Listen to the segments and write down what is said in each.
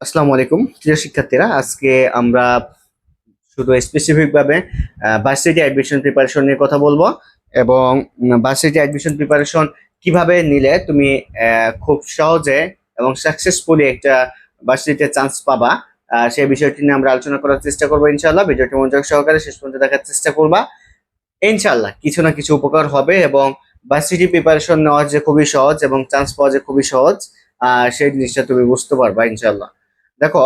আসসালামু আলাইকুম প্রিয় শিক্ষার্থীরা। আজকে আমরা শুধু স্পেসিফিক ভাবে ভার্সিটি অ্যাডমিশন প্রিপারেশন নিয়ে কথা বলবো এবং ভার্সিটি অ্যাডমিশন প্রিপারেশন কিভাবে নিলে তুমি খুব সহজে এবং সাকসেসফুলি একটা ভার্সিটিতে চান্স পাবা, সেই বিষয়টি নিয়ে আমরা আলোচনা করার চেষ্টা করবো। ইনশাআল্লাহ ভিডিওটি মনোযোগ সহকারে শেষ পর্যন্ত দেখার চেষ্টা করবা। ইনশাআল্লাহ কিছু না কিছু উপকার হবে এবং ভার্সিটি প্রিপারেশন নেওয়া যে খুবই সহজ এবং চান্স পাওয়া যে খুবই সহজ, সেই জিনিসটা তুমি বুঝতে পারবা ইনশাআল্লাহ। দেখো,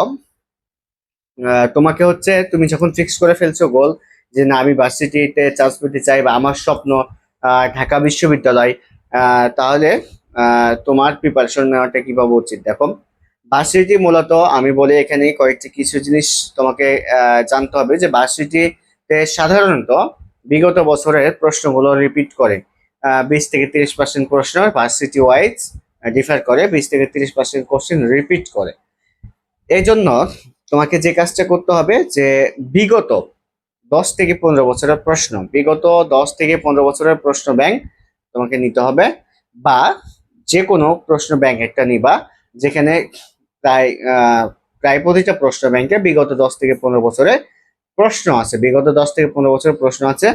তোমাকে হচ্ছে তুমি যখন ফিক্স করে ফেলছো গোল যে না আমি ভার্সিটিতে চান্স পেতে চাই বা আমার স্বপ্ন ঢাকা বিশ্ববিদ্যালয়, তাহলে তোমার প্রিপারেশন নেওয়াটা কিভাবে উচিত। দেখো, ভার্সিটি মূলত আমি বলি এখানে কয়েকটি কিছু জিনিস তোমাকে জানতে হবে যে ভার্সিটিতে সাধারণত বিগত বছরের প্রশ্নগুলো রিপিট করে। 20 থেকে 30% প্রশ্ন ভার্সিটি ওয়াইজ ডিফার করে, 20 থেকে 30% কোশ্চেন রিপিট করে। এই জন্য তোমাকে যে কাজটা করতে হবে যে বিগত 10 থেকে 15 বছরের প্রশ্ন, বিগত 10 থেকে 15 বছরের প্রশ্ন ব্যাংক তোমাকে নিতে হবে, বা যে কোনো প্রশ্ন ব্যাংক একটা নিবা যেখানে প্রায় প্রায় প্রতিটা প্রশ্ন ব্যাংকে বিগত 10 থেকে 15 বছরের প্রশ্ন আছে, বিগত 10 থেকে 15 বছরের প্রশ্ন আছে,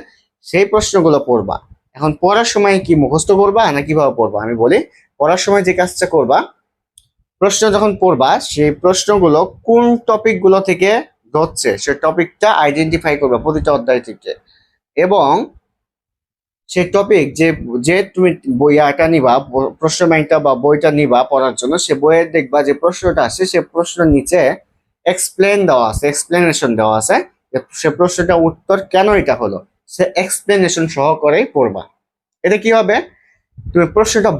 সেই প্রশ্নগুলো পড়বা। এখন পড়ার সময় কি মুখস্থ করবা না কিভাবে পড়বা আমি বলি। পড়ার সময় যে কাজটা করবা, প্রশ্ন যখন পড়বা সেই প্রশ্নগুলো কোন টপিক গুলো থেকে ধরছে সেই টপিকটা আইডেন্টিফাই করবা প্রতিটা অধ্যায় থেকে, এবং সেই টপিক যে যে তুমি বইটা নিবা, প্রশ্ন ব্যাংকটা বা বইটা নিবা পড়ার জন্য, সে বইয়ে দেখবা যে প্রশ্নটা আছে সে প্রশ্নের নিচে এক্সপ্লেন দেওয়া আছে, এক্সপ্লেনেশন দেওয়া আছে যে সে প্রশ্নটা উত্তর কেন এটা হলো, সে এক্সপ্লেনেশন সহকারেই পড়বা। এতে কি হবে, তুমি প্রশ্নটা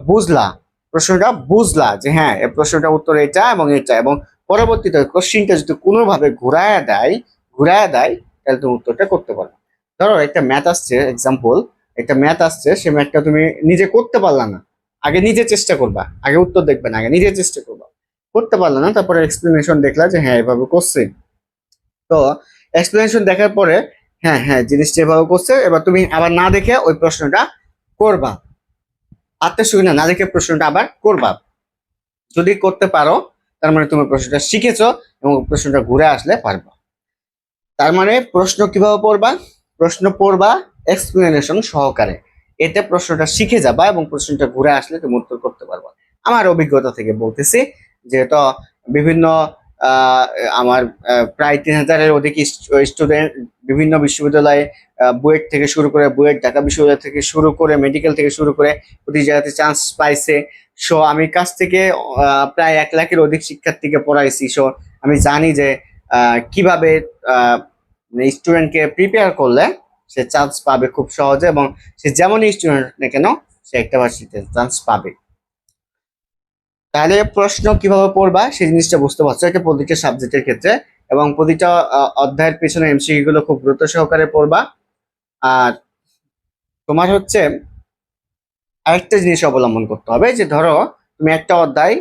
বুঝলা যে হ্যাঁ এই প্রশ্নটা উত্তর এটা এবং এটা, এবং পরবর্তীতে কোশ্চিনটা যদি কোনোভাবে ঘুরায় দেয় তাহলে তুমি উত্তরটা করতে পারবে। ধরো একটা ম্যাথ আসছে, এক্সাম্পল একটা ম্যাথ আসছে, সে ম্যাথটা তুমি নিজে করতে পারলা না, আগে নিজে চেষ্টা করবা, আগে উত্তর দেখবে না, আগে নিজে চেষ্টা করবা, করতে পারলা না, তারপরে এক্সপ্লেনেশন দেখলা যে হ্যাঁ এভাবে করছে। তো এক্সপ্লেনেশন দেখার পরে হ্যাঁ হ্যাঁ জিনিসটা এভাবে করছে, এবার তুমি আবার না দেখে ওই প্রশ্নটা করবা, আত্মীয় না দেখে প্রশ্নটা আবার করবা। যদি করতে পারো তার মানে তুমি প্রশ্নটা শিখেছো এবং প্রশ্নটা ঘুরে আসলে পারবা। তার মানে প্রশ্ন কিভাবে পড়বা, প্রশ্ন পড়বা এক্সপ্লেনেশন সহকারে, এতে প্রশ্নটা শিখে যাবা এবং প্রশ্নটা ঘুরে আসলে তুমি উত্তর করতে পারবা। আমার অভিজ্ঞতা থেকে বলতেছি, যেহেতু বিভিন্ন আহ, আমার প্রায় 3000-এর অধিক স্টুডেন্ট বিভিন্ন বিশ্ববিদ্যালয়ে বুয়েট থেকে শুরু করে, বুয়েট ঢাকা বিশ্ববিদ্যালয় থেকে শুরু করে, মেডিকেল থেকে শুরু করে প্রতি জায়গাতে চান্স পাইছে। সো আমি কাছ থেকে প্রায় 1 লাখের অধিক শিক্ষার্থীকে পড়াইছি। সো আমি জানি যে কিভাবে স্টুডেন্টকে প্রিপেয়ার করলে সে চান্স পাবে খুব সহজে, এবং সে যেমনই স্টুডেন্ট না কেন সে একটা ভার্সিটিতে চান্স পাবে। তাহলে প্রশ্ন কিভাবে পড়বা সেই জিনিসটা বুঝতে পারছো, এটা প্রতিটা সাবজেক্টের ক্ষেত্রে, এবং প্রতিটা অধ্যায়ের পেছনে এমসিকিউ গুলো খুব গুরুত্ব সহকারে পড়বা। আর তোমার হচ্ছে আরেকটা জিনিস অবলম্বন করতে হবে যে ধরো তুমি একটা অধ্যায়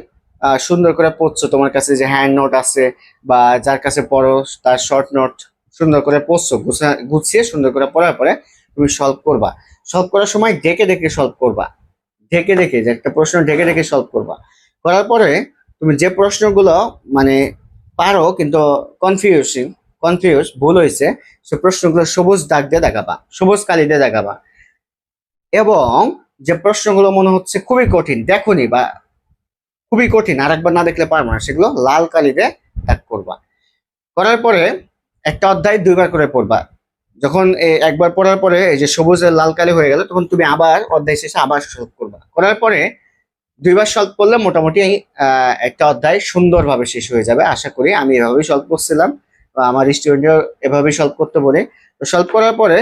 সুন্দর করে পড়ছো, তোমার কাছে যে হ্যান্ড নোট আছে বা যার কাছে পড়ো তার শর্ট নোট সুন্দর করে পড়ছো, গুছিয়ে সুন্দর করে পড়ার পরে তুমি সলভ করবা। সলভ করার সময় ডেকে ডেকে সলভ করবা, ঢেকে ঢেকে, যে একটা প্রশ্ন ঢেকে ঢেকে সলভ করবা। করার পরে তুমি যে প্রশ্নগুলো মানে পারো কিন্তু কনফিউজ ভুল হয়েছে, সে প্রশ্নগুলো সবুজ দাগ দিয়ে দেখাবা, সবুজ কালি দিয়ে দেখাবা। এবং যে প্রশ্নগুলো মনে হচ্ছে খুবই কঠিন দেখোনি বা খুবই কঠিন আরেকবার না দেখলে পারবো না, সেগুলো লাল কালি দিয়ে দাগ করবা। করার পরে একটা অধ্যায় 2বার করে পড়বা। যখন একবার পড়ার পরে এই যে সবুজের লাল কালি হয়ে গেল, তখন তুমি আবার অধ্যায় শেষে আবার সলভ করবা। করার পরে 2বার সলভ করলে মোটামুটি একটা অধ্যায় সুন্দরভাবে শেষ হয়ে যাবে আশা করি। আমি এভাবেই সলভ করছিলাম বা আমার স্টুডেন্টও এভাবেই সলভ করতে বলে। তো সলভ করার পরে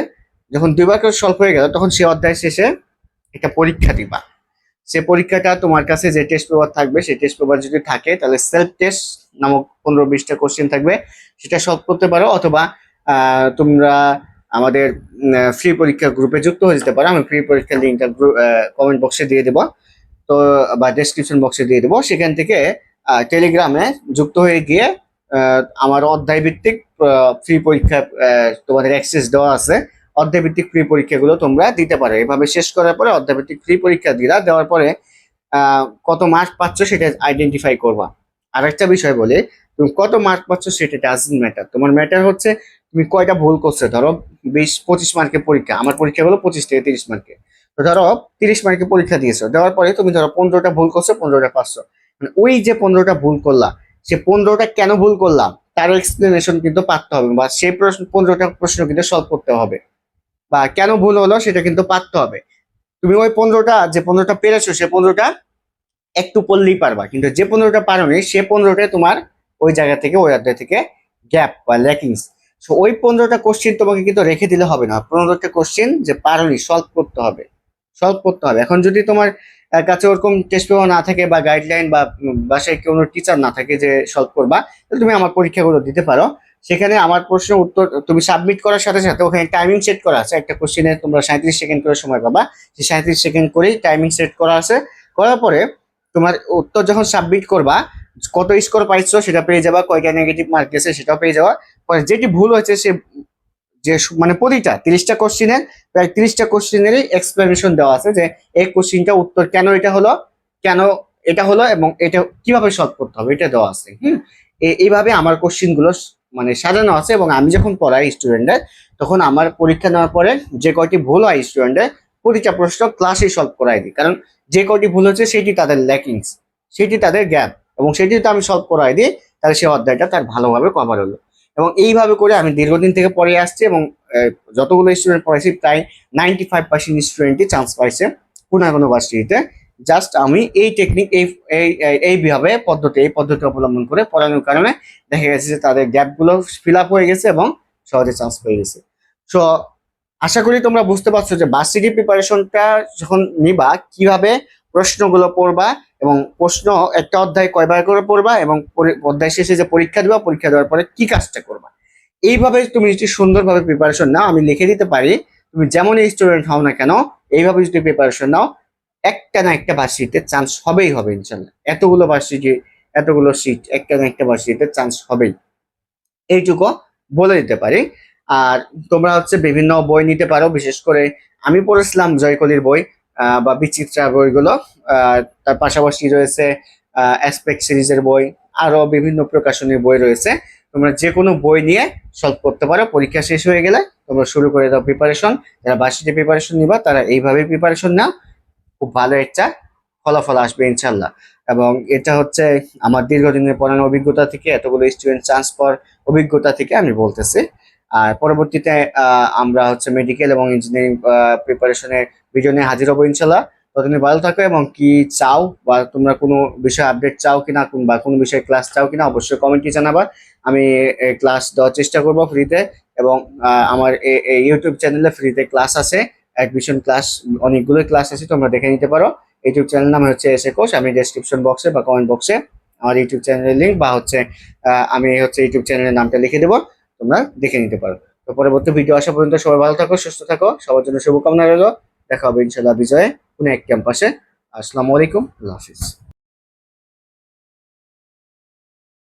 যখন 2বার করে সলভ হয়ে গেল, তখন সেই অধ্যায় শেষে একটা পরীক্ষা দিবা। সে পরীক্ষাটা তোমার কাছে যে টেস্ট পেপার থাকবে, সেই টেস্ট পেপার যদি থাকে তাহলে সেলফ টেস্ট নামক 15-20টা কোশ্চেন থাকবে, সেটা সলভ করতে পারো, অথবা তোমরা আমাদের ফ্রি পরীক্ষা গ্রুপে যুক্ত হয়ে যেতে পারো। আমি ফ্রি পরীক্ষার লিঙ্কটা কমেন্ট বক্সে দিয়ে দেবো, তো বা ডেসক্রিপশন বক্সে দিয়ে দেবো, সেখান থেকে টেলিগ্রামে যুক্ত হয়ে গিয়ে আমার অধ্যায় ভিত্তিক ফ্রি পরীক্ষা তোমাদের অ্যাক্সেস দেওয়া আছে। অধ্যায় ভিত্তিক ফ্রি পরীক্ষাগুলো তোমরা দিতে পারো। এভাবে শেষ করার পরে অধ্যায় ভিত্তিক ফ্রি পরীক্ষা দেওয়ার পরে কত মার্ক পাচ্ছ সেটা আইডেন্টিফাই করবা। আরেকটা বিষয় বলে, তুমি কত মার্ক পাচ্ছ সেটা ডাজন্ট ম্যাটার। তোমার ম্যাটার হচ্ছে তুমি কয়টা ভুল করছো। ধরো 20-25 মার্কের পরীক্ষা, আমার পরীক্ষা হলো 25 থেকে 30 মার্কে। তো ধরো 30 মার্কের পরীক্ষা দিয়েছো, দেওয়ার পরে তুমি ধরো 15টা ভুল করছো, 15টা পাচ্ছ। মানে ওই যে 15টা ভুল করলা, সে 15টা কেন ভুল করলাম তার এক্সপ্লেনেশন কিন্তু পারতে হবে, বা সেই প্রশ্ন 15টা প্রশ্ন কিন্তু সলভ করতে হবে, বা কেন ভুল হলো সেটা কিন্তু পারতে হবে। তুমি ওই 15টা, যে 15টা পেরেছো সে 15টা একটু পড়লেই পারবা, কিন্তু যে 15টা পারোনি সে 15টা তোমার ওই জায়গা থেকে, ওই অধ্যায় থেকে গ্যাপ বা ল্যাকিংস। সো ওই 15টা কোশ্চেন তোমাকে কিন্তু রেখে দিলে হবে না, 15টা কোশ্চেন যে পারোনি সলভ করতে হবে, সলভ করতে হবে। এখন যদি তোমার কাছে ওরকম টেস্ট পেপার না থাকে, বা গাইডলাইন, বা বাসায় কোনো টিচার না থাকে যে সলভ করবা, তাহলে তুমি আমার পরীক্ষাগুলো দিতে পারো। সেখানে আমার প্রশ্ন উত্তর তুমি সাবমিট করার সাথে সাথে ওখানে টাইমিং সেট করা আছে, একটা কোশ্চেনে তোমরা 37 সেকেন্ড করে সময় পাবা। সেই 37 সেকেন্ড করেই টাইমিং সেট করা আছে। করার পরে তোমার উত্তর যখন সাবমিট করবা, কত স্কোর পাইছো সেটা পেয়ে যাবা, কয়টা নেগেটিভ মার্ক গেছে সেটাও পেয়ে যাওয়া। পরে যেটি ভুল হয়েছে সে, যে মানে প্রতিটা 30টা কোশ্চেনের, প্রায় 30টা কোশ্চেনেরই এক্সপ্লেনেশন দেওয়া আছে, যে এই কোশ্চেনটা উত্তর কেন এটা হলো, কেন এটা হলো, এবং এটা কিভাবে সলভ করতে হবে এটা দেওয়া আছে। এইভাবে আমার কোশ্চেন গুলো মানে সাজানো আছে, এবং আমি যখন পড়াই স্টুডেন্টদের, তখন আমার পরীক্ষা নেওয়ার পরে যে কয়টি ভুল হয় স্টুডেন্টের, প্রতিটা প্রশ্ন ক্লাসে সলভ করাই দিই, কারণ যে কয়টি ভুল হচ্ছে সেটি তাদের ল্যাকিংস, সেটি তাদের গ্যাপ, এবং সেটি তো আমি সলভ করাই দিই, তাহলে সেই অধ্যায়টা তার ভালোভাবে কভার হলো। এবং এইভাবে করে আমি দীর্ঘদিন থেকে পড়ে আসছি, এবং যতগুলো স্টুডেন্ট পড়াইছি প্রায় 95% স্টুডেন্টই চান্স পাইছে কোনো না কোনো ভার্সিটিতে। জাস্ট আমি এই টেকনিক, এইভাবে এই পদ্ধতি অবলম্বন করে পড়ানোর কারণে দেখা গেছে যে তাদের গ্যাপগুলো ফিল আপ হয়ে গেছে এবং সহজে চান্স পেয়ে গেছে। সো আশা করি তোমরা বুঝতে পারছো যে ভার্সিটি প্রিপারেশনটা যখন নিবা কিভাবে প্রশ্নগুলো পড়বা, এবং প্রশ্ন একটা অধ্যায় কয়বার করে পড়বা, এবং অধ্যায় শেষে যে পরীক্ষা দিবা, পরীক্ষা দেওয়ার পরে কি কাজটা করবা। এইভাবে তুমি যদি সুন্দরভাবে প্রিপারেশন নাও, আমি লিখে দিতে পারি, তুমি যেমনই স্টুডেন্ট হও না কেন, এইভাবে যদি প্রিপারেশন নাও, একটা না একটা ভার্সিটিতে চান্স হবেই হবে ইনশাল্লাহ। এতগুলো ভার্সিটি, এতগুলো সিট, একটা না একটা ভার্সিটিতে চান্স হবেই, এইটুকু বলে দিতে পারি। আর তোমরা হচ্ছে বিভিন্ন বই নিতে পারো, বিশেষ করে আমি পড়েছিলাম জয়কলির বই, বা বিচিত্রা বইগুলো। তার পাশাপাশি রয়েছে অ্যাসপেক্ট সিরিজের বই, আরো বিভিন্ন প্রকাশনীর বই রয়েছে। তোমরা যে কোনো বই নিয়ে সলভ করতে পারো। পরীক্ষা শেষ হয়ে গেলে তোমরা শুরু করে দাও প্রিপারেশন। যারা ভার্সিটি প্রিপারেশন নিবা তারা এইভাবে প্রিপারেশন নাও, খুব ভালো একটা ফলাফল আসবে ইনশাল্লাহ। এবং এটা হচ্ছে আমার দীর্ঘদিনের পড়ানোর অভিজ্ঞতা থেকে, এতগুলো স্টুডেন্ট চান্স পাওয়ার অভিজ্ঞতা থেকে আমি বলতেছি। আর পরবর্তীতে আমরা হচ্ছে মেডিকেল এবং ইঞ্জিনিয়ারিং প্রিপারেশনের ভিডিও নিয়ে হাজির হবো ইনশাল্লাহ। তো তুমি ভালো থাকো, এবং কি চাও, বা তোমরা কোনো বিষয়ে আপডেট চাও কিনা, বা কোনো বিষয়ে ক্লাস চাও কিনা, অবশ্যই কমেন্টে জানাবা। আমি ক্লাস দেওয়ার চেষ্টা করবো ফ্রিতে, এবং আমার ইউটিউব চ্যানেলে ফ্রিতে ক্লাস আছে, অ্যাডমিশন ক্লাস, অনেকগুলো ক্লাস আছে, তোমরা দেখে নিতে পারো। ইউটিউব চ্যানেল নাম হচ্ছে এসএ কোর্স। আমি ডেসক্রিপশন বক্সে বা কমেন্ট বক্সে আমার ইউটিউব চ্যানেলের লিঙ্ক, বা হচ্ছে আমি হচ্ছে ইউটিউব চ্যানেলের নামটা লিখে দেবো, তোমরা দেখে নিতে পারো। তো পরবর্তী ভিডিও আসা পর্যন্ত সবাই ভালো থাকো, সুস্থ থাকো, সবার জন্য শুভকামনা রইলো। দেখা হবে ইনশাল্লাহ বিজয়ে কোনো এক ক্যাম্পাসে। আসসালামু আলাইকুম, আল্লাহ হাফিজ।